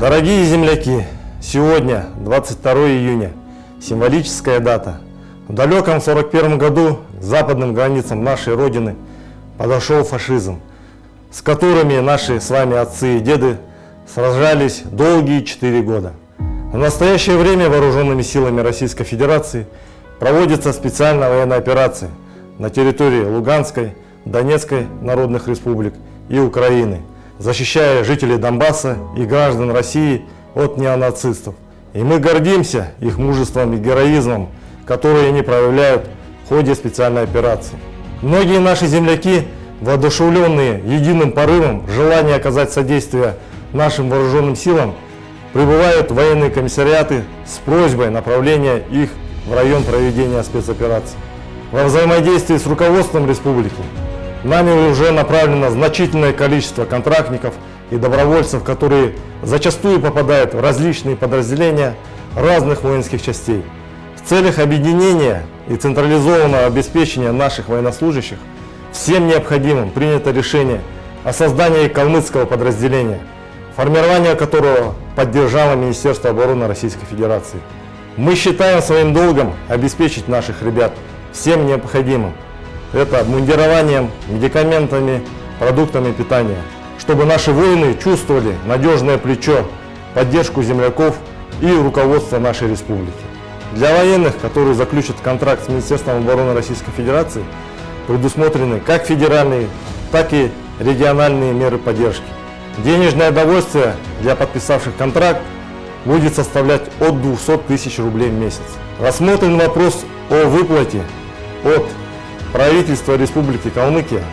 Дорогие земляки, сегодня 22 июня, символическая дата. В далеком 1941 году к западным границам нашей Родины подошел фашизм, с которыми наши с вами отцы и деды сражались долгие 4 года. В настоящее время вооруженными силами Российской Федерации проводится специальная военная операция на территории Луганской, Донецкой народных республик и Украины, защищая жителей Донбасса и граждан России от неонацистов. И мы гордимся их мужеством и героизмом, которые они проявляют в ходе специальной операции. Многие наши земляки, воодушевленные единым порывом, желание оказать содействие нашим вооруженным силам, прибывают в военные комиссариаты с просьбой направления их в район проведения спецоперации. Во взаимодействии с руководством республики нами уже направлено значительное количество контрактников и добровольцев, которые зачастую попадают в различные подразделения разных воинских частей. В целях объединения и централизованного обеспечения наших военнослужащих всем необходимым принято решение о создании калмыцкого подразделения, формирование которого поддержало Министерство обороны Российской Федерации. Мы считаем своим долгом обеспечить наших ребят всем необходимым. Это обмундированием, медикаментами, продуктами питания, чтобы наши воины чувствовали надежное плечо, поддержку земляков и руководство нашей республики. Для военных, которые заключат контракт с Министерством обороны Российской Федерации, предусмотрены как федеральные, так и региональные меры поддержки. Денежное довольствие для подписавших контракт будет составлять от 200 тысяч рублей в месяц. Рассмотрен вопрос о выплате от правительства Республики Калмыкия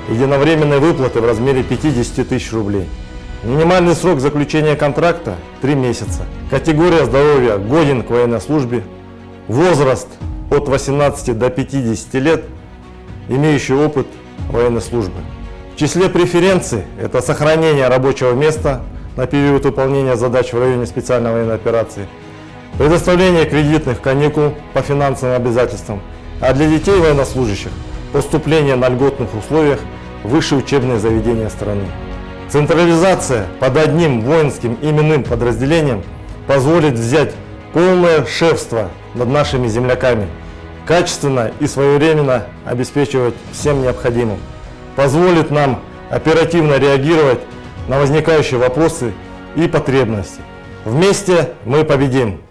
единовременной выплаты в размере 50 тысяч рублей. Минимальный срок заключения контракта – 3 месяца. Категория здоровья годен к военной службе. Возраст от 18 до 50 лет, имеющий опыт военной службы. В числе преференций – это сохранение рабочего места на период выполнения задач в районе специальной военной операции, предоставление кредитных каникул по финансовым обязательствам, а для детей военнослужащих – поступление на льготных условиях в высшие учебные заведения страны. Централизация под одним воинским именным подразделением позволит взять полное шефство над нашими земляками, качественно и своевременно обеспечивать всем необходимым, позволит нам оперативно реагировать на возникающие вопросы и потребности. Вместе мы победим!